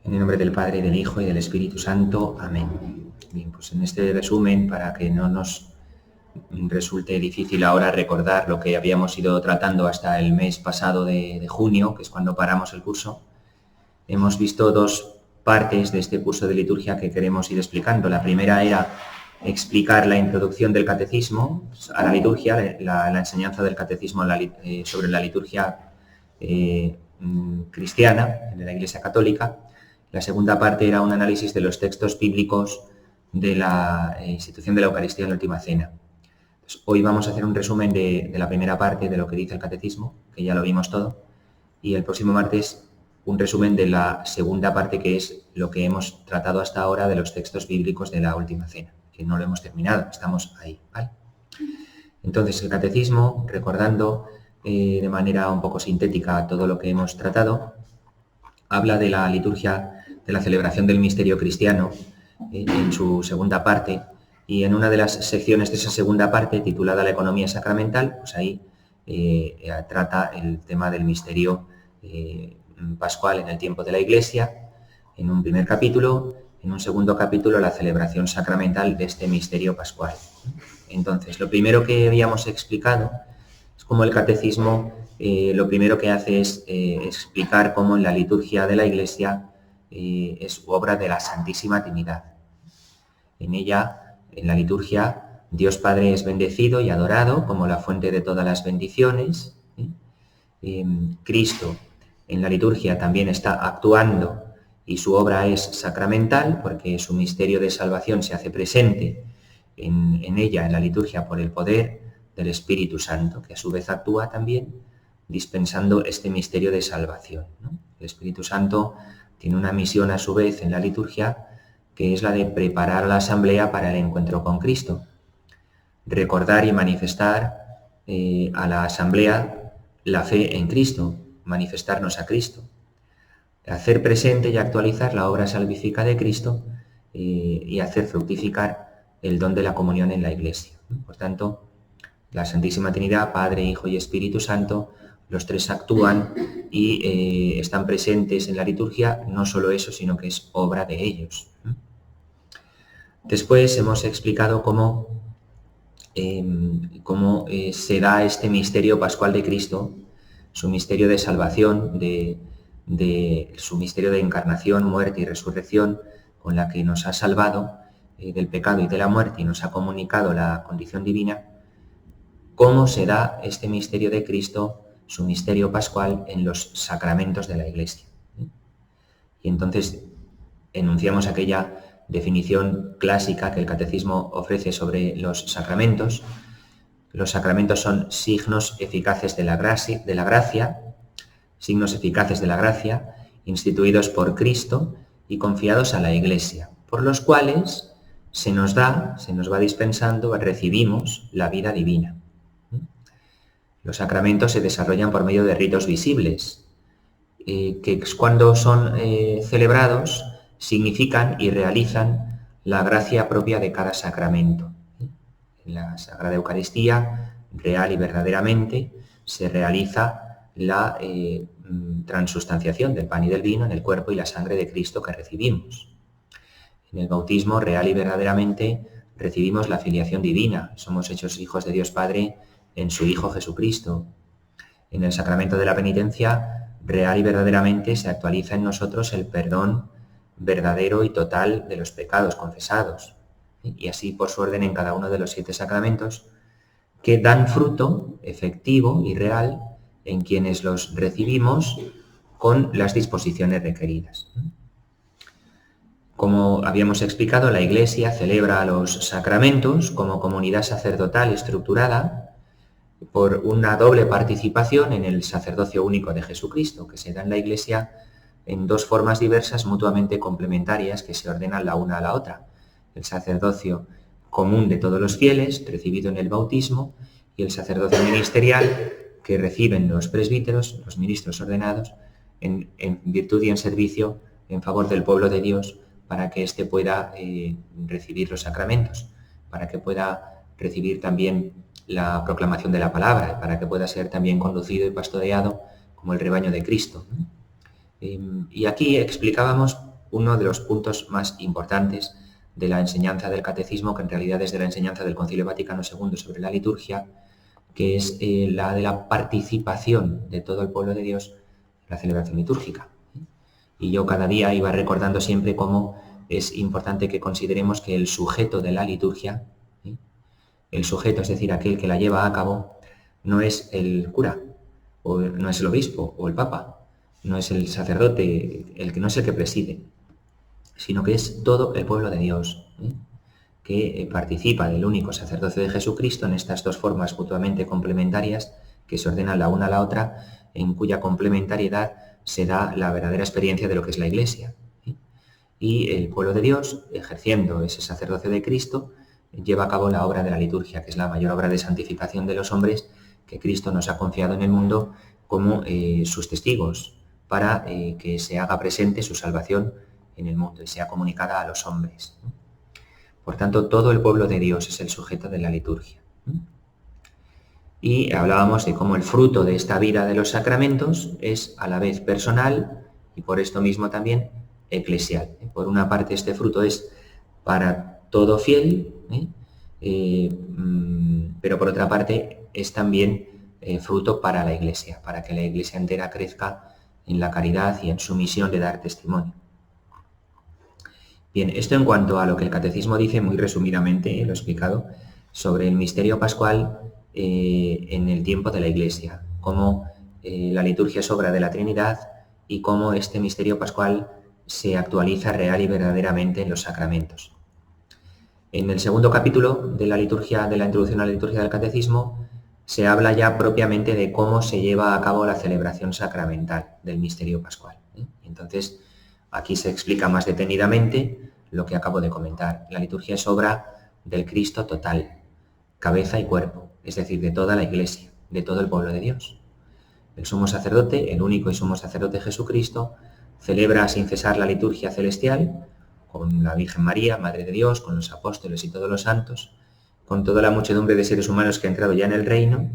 En el nombre del Padre, del Hijo y del Espíritu Santo. Amén. Bien, pues en este resumen, para que no nos resulte difícil ahora recordar lo que habíamos ido tratando hasta el mes pasado de junio, que es cuando paramos el curso, hemos visto dos partes de este curso de liturgia que queremos ir explicando. La primera era explicar la introducción del catecismo a la liturgia, la enseñanza del catecismo sobre la liturgia cristiana de la Iglesia Católica. La segunda parte era un análisis de los textos bíblicos de la institución de la Eucaristía en la Última Cena. Pues hoy vamos a hacer un resumen de la primera parte de lo que dice el catecismo, que ya lo vimos todo, y el próximo martes un resumen de la segunda parte, que es lo que hemos tratado hasta ahora de los textos bíblicos de la Última Cena, que no lo hemos terminado, estamos ahí, ¿vale? Entonces el catecismo, recordando de manera un poco sintética todo lo que hemos tratado, habla de la liturgia, de la celebración del misterio cristiano en su segunda parte, y en una de las secciones de esa segunda parte, titulada La economía sacramental, pues ahí trata el tema del misterio pascual en el tiempo de la Iglesia, en un primer capítulo. En un segundo capítulo, la celebración sacramental de este misterio pascual. Entonces, lo primero que habíamos explicado es cómo el catecismo lo primero que hace es explicar cómo en la liturgia de la Iglesia es obra de la Santísima Trinidad. En ella, en la liturgia, Dios Padre es bendecido y adorado como la fuente de todas las bendiciones. Cristo en la liturgia también está actuando y su obra es sacramental, porque su misterio de salvación se hace presente en ella, en la liturgia, por el poder del Espíritu Santo, que a su vez actúa también dispensando este misterio de salvación, ¿no? El Espíritu Santo tiene una misión a su vez en la liturgia, que es la de preparar a la asamblea para el encuentro con Cristo, recordar y manifestar a la asamblea la fe en Cristo, manifestarnos a Cristo, hacer presente y actualizar la obra salvífica de Cristo y hacer fructificar el don de la comunión en la Iglesia. Por tanto, la Santísima Trinidad, Padre, Hijo y Espíritu Santo, los tres actúan y están presentes en la liturgia. No solo eso, sino que es obra de ellos. Después hemos explicado cómo se da este misterio pascual de Cristo, su misterio de salvación, de su misterio de encarnación, muerte y resurrección, con la que nos ha salvado del pecado y de la muerte y nos ha comunicado la condición divina. Cómo se da este misterio de Cristo, su misterio pascual, en los sacramentos de la Iglesia. Y entonces enunciamos aquella definición clásica que el catecismo ofrece sobre los sacramentos. Los sacramentos son signos eficaces de la gracia, signos eficaces de la gracia, instituidos por Cristo y confiados a la Iglesia, por los cuales se nos va dispensando, recibimos la vida divina. Los sacramentos se desarrollan por medio de ritos visibles, que cuando son celebrados significan y realizan la gracia propia de cada sacramento. En la Sagrada Eucaristía, real y verdaderamente, se realiza la transustanciación del pan y del vino en el cuerpo y la sangre de Cristo que recibimos. En el bautismo, real y verdaderamente, recibimos la filiación divina. Somos hechos hijos de Dios Padre en su Hijo Jesucristo. En el sacramento de la penitencia, real y verdaderamente, se actualiza en nosotros el perdón verdadero y total de los pecados confesados. Y así por su orden en cada uno de los 7 sacramentos, que dan fruto efectivo y real en quienes los recibimos con las disposiciones requeridas. Como habíamos explicado, la Iglesia celebra los sacramentos como comunidad sacerdotal estructurada por una doble participación en el sacerdocio único de Jesucristo, que se da en la Iglesia en dos formas diversas, mutuamente complementarias, que se ordenan la una a la otra. El sacerdocio común de todos los fieles, recibido en el bautismo, y el sacerdocio ministerial, que reciben los presbíteros, los ministros ordenados, en virtud y en servicio en favor del pueblo de Dios, para que éste pueda recibir los sacramentos, para que pueda recibir también la proclamación de la palabra, para que pueda ser también conducido y pastoreado como el rebaño de Cristo. Y aquí explicábamos uno de los puntos más importantes de la enseñanza del catecismo, que en realidad es de la enseñanza del Concilio Vaticano II sobre la liturgia, que es la de la participación de todo el pueblo de Dios en la celebración litúrgica. Y yo cada día iba recordando siempre cómo es importante que consideremos que el sujeto de la liturgia, el sujeto, es decir, aquel que la lleva a cabo, no es el cura, o no es el obispo o el papa, no es el sacerdote, el que no es el que preside, sino que es todo el pueblo de Dios, que participa del único sacerdocio de Jesucristo en estas dos formas mutuamente complementarias que se ordenan la una a la otra, en cuya complementariedad se da la verdadera experiencia de lo que es la Iglesia. Y el pueblo de Dios, ejerciendo ese sacerdocio de Cristo, lleva a cabo la obra de la liturgia, que es la mayor obra de santificación de los hombres que Cristo nos ha confiado en el mundo como sus testigos, para que se haga presente su salvación en el mundo y sea comunicada a los hombres. Por tanto, todo el pueblo de Dios es el sujeto de la liturgia. Y hablábamos de cómo el fruto de esta vida de los sacramentos es a la vez personal y por esto mismo también eclesial. Por una parte, este fruto es para todo fiel, pero por otra parte es también fruto para la Iglesia, para que la Iglesia entera crezca en la caridad y en su misión de dar testimonio. Bien, esto en cuanto a lo que el Catecismo dice, muy resumidamente, lo he explicado, sobre el misterio pascual en el tiempo de la Iglesia, cómo la liturgia es obra de la Trinidad y cómo este misterio pascual se actualiza real y verdaderamente en los sacramentos. En el segundo capítulo de la liturgia, de la introducción a la liturgia del Catecismo, se habla ya propiamente de cómo se lleva a cabo la celebración sacramental del misterio pascual. Entonces, aquí se explica más detenidamente lo que acabo de comentar. La liturgia es obra del Cristo total, cabeza y cuerpo, es decir, de toda la Iglesia, de todo el pueblo de Dios. El sumo sacerdote, el único y sumo sacerdote Jesucristo, celebra sin cesar la liturgia celestial con la Virgen María, Madre de Dios, con los apóstoles y todos los santos, con toda la muchedumbre de seres humanos que ha entrado ya en el reino,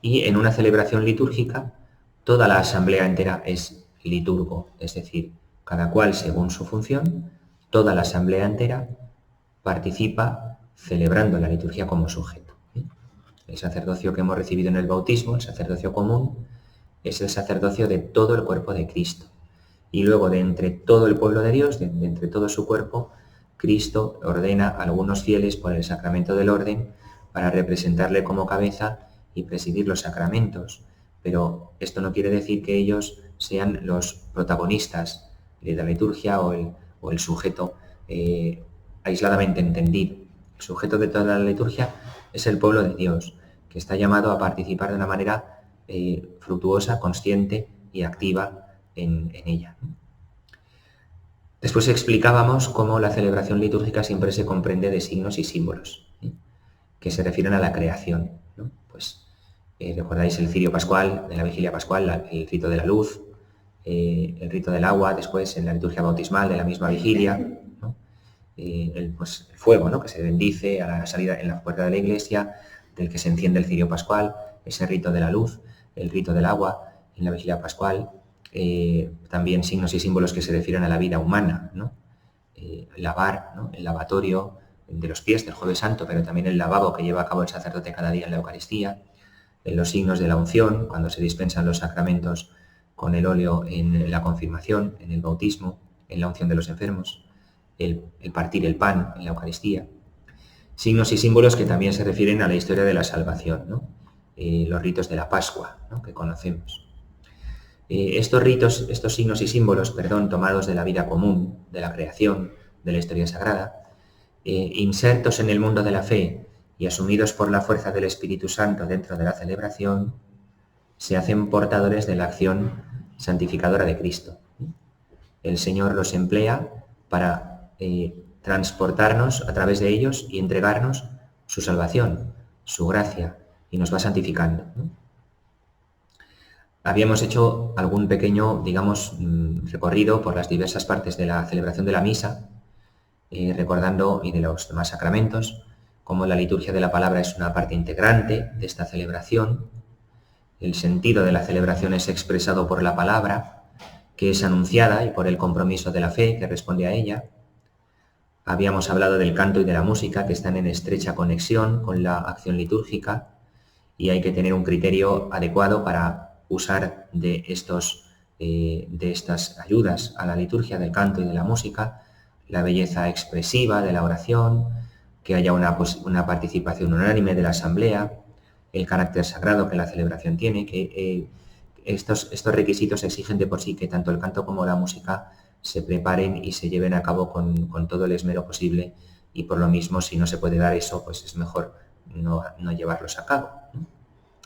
y en una celebración litúrgica toda la asamblea entera es liturgo, es decir, cada cual según su función, toda la asamblea entera participa celebrando la liturgia como sujeto. El sacerdocio que hemos recibido en el bautismo, el sacerdocio común, es el sacerdocio de todo el cuerpo de Cristo. Y luego de entre todo el pueblo de Dios, de entre todo su cuerpo, Cristo ordena a algunos fieles por el sacramento del orden para representarle como cabeza y presidir los sacramentos. Pero esto no quiere decir que ellos sean los protagonistas de la liturgia o el sujeto aisladamente entendido. El sujeto de toda la liturgia es el pueblo de Dios, que está llamado a participar de una manera fructuosa, consciente y activa en ella. Después explicábamos cómo la celebración litúrgica siempre se comprende de signos y símbolos, que se refieren a la creación, ¿no? Pues recordáis el cirio pascual, de la vigilia pascual, el rito de la luz, el rito del agua, después en la liturgia bautismal de la misma vigilia, ¿no? El fuego, ¿no?, que se bendice a la salida en la puerta de la iglesia, del que se enciende el cirio pascual, ese rito de la luz, el rito del agua en la vigilia pascual, también signos y símbolos que se refieren a la vida humana, ¿no? Lavar, ¿no?, el lavatorio de los pies del Jueves Santo, pero también el lavabo que lleva a cabo el sacerdote cada día en la Eucaristía, los signos de la unción, cuando se dispensan los sacramentos con el óleo en la confirmación, en el bautismo, en la unción de los enfermos, el partir el pan en la Eucaristía. Signos y símbolos que también se refieren a la historia de la salvación, ¿no? Los ritos de la Pascua, ¿no?, que conocemos. Estos ritos, estos signos y símbolos, tomados de la vida común, de la creación, de la historia sagrada, insertos en el mundo de la fe y asumidos por la fuerza del Espíritu Santo dentro de la celebración, se hacen portadores de la acción santificadora de Cristo. El Señor los emplea para transportarnos a través de ellos y entregarnos su salvación, su gracia, y nos va santificando, ¿no? Habíamos hecho algún pequeño, recorrido por las diversas partes de la celebración de la misa, recordando, y de los demás sacramentos, cómo la liturgia de la palabra es una parte integrante de esta celebración. El sentido de la celebración es expresado por la palabra, que es anunciada y por el compromiso de la fe que responde a ella. Habíamos hablado del canto y de la música, que están en estrecha conexión con la acción litúrgica, y hay que tener un criterio adecuado para usar de estas ayudas a la liturgia del canto y de la música, la belleza expresiva de la oración, que haya una participación unánime de la asamblea, el carácter sagrado que la celebración tiene, que estos requisitos exigen de por sí que tanto el canto como la música se preparen y se lleven a cabo con todo el esmero posible, y por lo mismo, si no se puede dar eso, pues es mejor no llevarlos a cabo.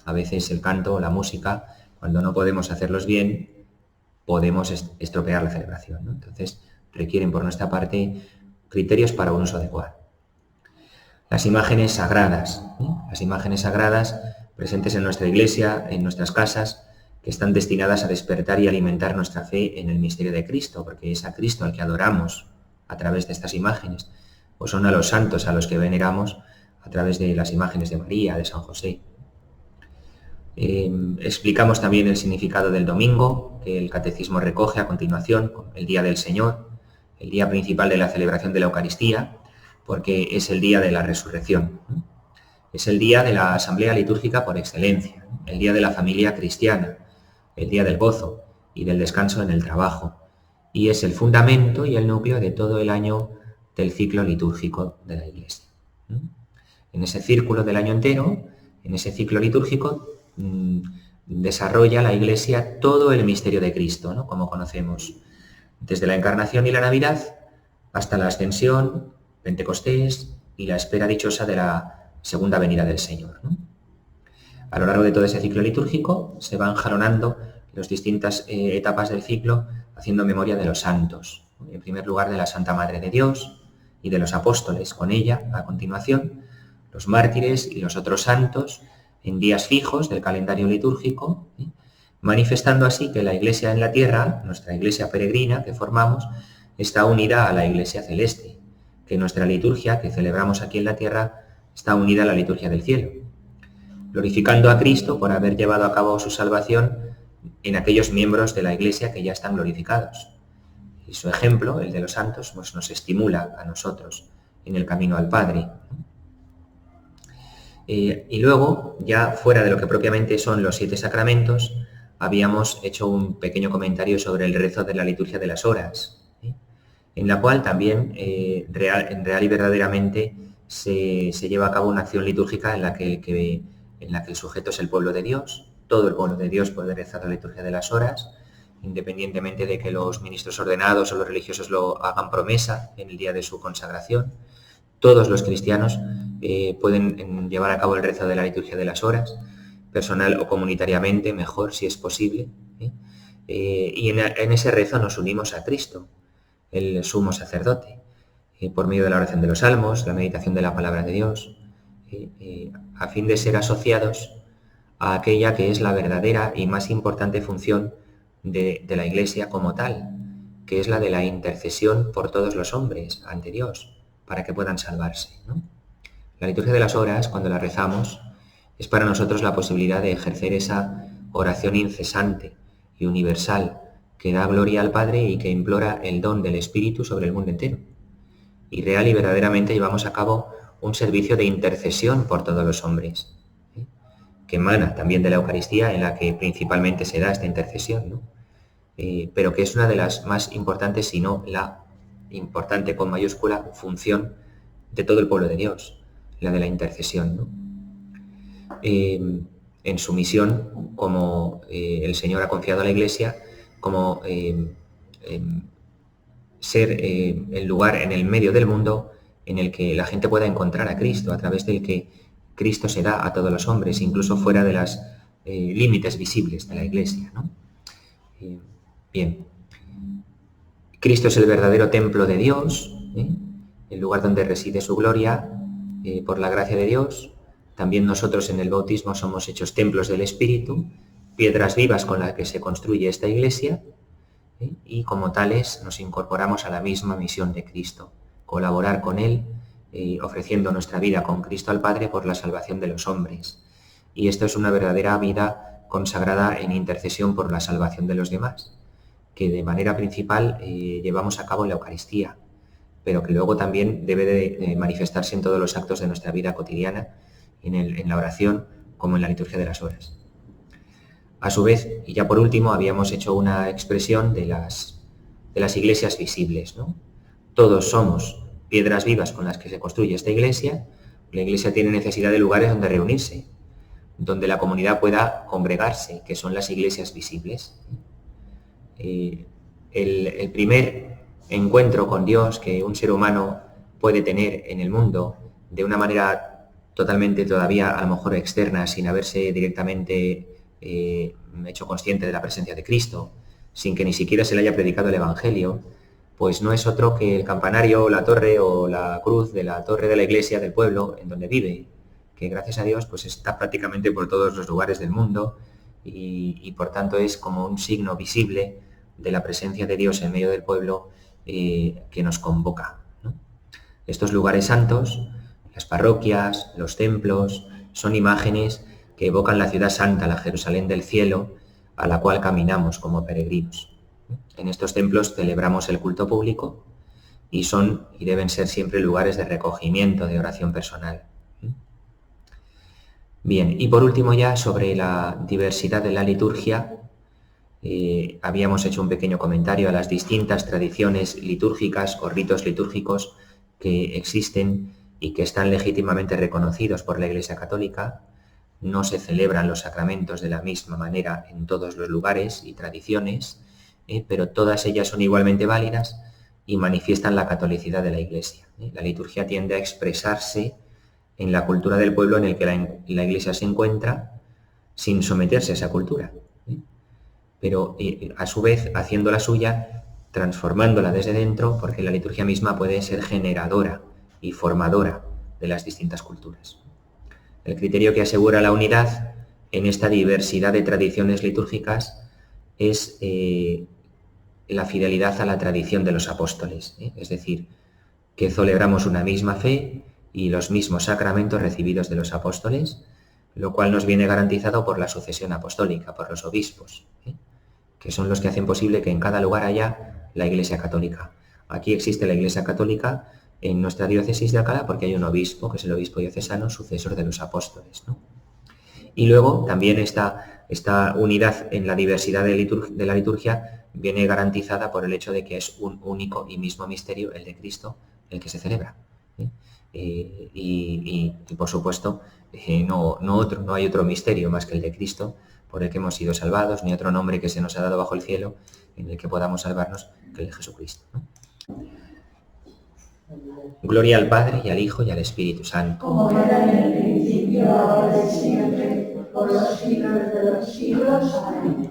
A veces el canto o la música, cuando no podemos hacerlos bien, podemos estropear la celebración, ¿no? Entonces requieren por nuestra parte criterios para un uso adecuado. Las imágenes sagradas, las imágenes sagradas presentes en nuestra iglesia, en nuestras casas, que están destinadas a despertar y alimentar nuestra fe en el misterio de Cristo, porque es a Cristo al que adoramos a través de estas imágenes, o son a los santos a los que veneramos a través de las imágenes de María, de San José. Explicamos también el significado del domingo, que el catecismo recoge a continuación, el día del Señor, el día principal de la celebración de la Eucaristía, porque es el día de la resurrección. Es el día de la asamblea litúrgica por excelencia, el día de la familia cristiana, el día del gozo y del descanso en el trabajo, y es el fundamento y el núcleo de todo el año del ciclo litúrgico de la Iglesia. En ese círculo del año entero, en ese ciclo litúrgico, desarrolla la Iglesia todo el misterio de Cristo, ¿no? Como conocemos, desde la Encarnación y la Navidad hasta la Ascensión, Pentecostés y la espera dichosa de la segunda venida del Señor, ¿no? A lo largo de todo ese ciclo litúrgico se van jalonando las distintas etapas del ciclo, haciendo memoria de los santos. En primer lugar, de la Santa Madre de Dios y de los apóstoles, con ella, a continuación, los mártires y los otros santos, en días fijos del calendario litúrgico, manifestando así que la Iglesia en la tierra, nuestra Iglesia peregrina que formamos, está unida a la Iglesia celeste, que nuestra liturgia que celebramos aquí en la tierra está unida a la liturgia del cielo, glorificando a Cristo por haber llevado a cabo su salvación en aquellos miembros de la Iglesia que ya están glorificados. Y su ejemplo, el de los santos, pues nos estimula a nosotros en el camino al Padre. Y luego, ya fuera de lo que propiamente son los 7 sacramentos, habíamos hecho un pequeño comentario sobre el rezo de la liturgia de las horas, en la cual también real y verdaderamente se lleva a cabo una acción litúrgica en la que el sujeto es el pueblo de Dios. Todo el pueblo de Dios puede rezar la liturgia de las horas, independientemente de que los ministros ordenados o los religiosos lo hagan promesa en el día de su consagración. Todos los cristianos pueden llevar a cabo el rezo de la liturgia de las horas, personal o comunitariamente, mejor si es posible. Y en ese rezo nos unimos a Cristo, el sumo sacerdote, por medio de la oración de los salmos, la meditación de la palabra de Dios, a fin de ser asociados a aquella que es la verdadera y más importante función de la Iglesia como tal, que es la de la intercesión por todos los hombres ante Dios, para que puedan salvarse, ¿no? La liturgia de las horas, cuando la rezamos, es para nosotros la posibilidad de ejercer esa oración incesante y universal que da gloria al Padre y que implora el don del Espíritu sobre el mundo entero. Y real y verdaderamente llevamos a cabo un servicio de intercesión por todos los hombres, que emana también de la Eucaristía, en la que principalmente se da esta intercesión, ¿no? Pero que es una de las más importantes, si no la importante con mayúscula, función de todo el pueblo de Dios, la de la intercesión, ¿no? En su misión, como el Señor ha confiado a la Iglesia, como ser el lugar en el medio del mundo en el que la gente pueda encontrar a Cristo, a través del que Cristo se da a todos los hombres, incluso fuera de los límites visibles de la Iglesia, ¿no? Bien. Cristo es el verdadero templo de Dios, el lugar donde reside su gloria, por la gracia de Dios. También nosotros en el bautismo somos hechos templos del Espíritu, piedras vivas con las que se construye esta Iglesia, y como tales nos incorporamos a la misma misión de Cristo, colaborar con Él, ofreciendo nuestra vida con Cristo al Padre por la salvación de los hombres. Y esto es una verdadera vida consagrada en intercesión por la salvación de los demás, que de manera principal llevamos a cabo en la Eucaristía, pero que luego también debe de manifestarse en todos los actos de nuestra vida cotidiana, en la oración como en la liturgia de las horas. A su vez, y ya por último, habíamos hecho una expresión de las iglesias visibles, ¿no? Todos somos piedras vivas con las que se construye esta iglesia. La iglesia tiene necesidad de lugares donde reunirse, donde la comunidad pueda congregarse, que son las iglesias visibles. El primer encuentro con Dios que un ser humano puede tener en el mundo de una manera totalmente todavía a lo mejor externa, sin haberse directamente hecho consciente de la presencia de Cristo, sin que ni siquiera se le haya predicado el Evangelio, pues no es otro que el campanario, la torre o la cruz de la torre de la iglesia del pueblo en donde vive, que gracias a Dios pues está prácticamente por todos los lugares del mundo y por tanto es como un signo visible de la presencia de Dios en medio del pueblo que nos convoca, ¿no? Estos lugares santos, las parroquias, los templos, son imágenes que evocan la ciudad santa, la Jerusalén del cielo, a la cual caminamos como peregrinos. En estos templos celebramos el culto público y son y deben ser siempre lugares de recogimiento, de oración personal. Bien, y por último ya sobre la diversidad de la liturgia, habíamos hecho un pequeño comentario a las distintas tradiciones litúrgicas o ritos litúrgicos que existen y que están legítimamente reconocidos por la Iglesia Católica. No se celebran los sacramentos de la misma manera en todos los lugares y tradiciones, pero todas ellas son igualmente válidas y manifiestan la catolicidad de la Iglesia. La liturgia tiende a expresarse en la cultura del pueblo en el que la Iglesia se encuentra sin someterse a esa cultura, pero a su vez haciendo la suya, transformándola desde dentro, porque la liturgia misma puede ser generadora y formadora de las distintas culturas. El criterio que asegura la unidad en esta diversidad de tradiciones litúrgicas es la fidelidad a la tradición de los apóstoles, es decir, que celebramos una misma fe y los mismos sacramentos recibidos de los apóstoles, lo cual nos viene garantizado por la sucesión apostólica, por los obispos, que son los que hacen posible que en cada lugar haya la Iglesia Católica. Aquí existe la Iglesia Católica en nuestra diócesis de Alcalá porque hay un obispo, que es el obispo diocesano, sucesor de los apóstoles, ¿no? Y luego también esta unidad en la diversidad de la liturgia viene garantizada por el hecho de que es un único y mismo misterio, el de Cristo, el que se celebra. Y por supuesto, no hay otro misterio más que el de Cristo, por el que hemos sido salvados, ni otro nombre que se nos ha dado bajo el cielo en el que podamos salvarnos que el de Jesucristo, ¿no? Gloria al Padre, y al Hijo, y al Espíritu Santo. Como era en el principio, ahora y siempre, por los siglos de los siglos. Amén.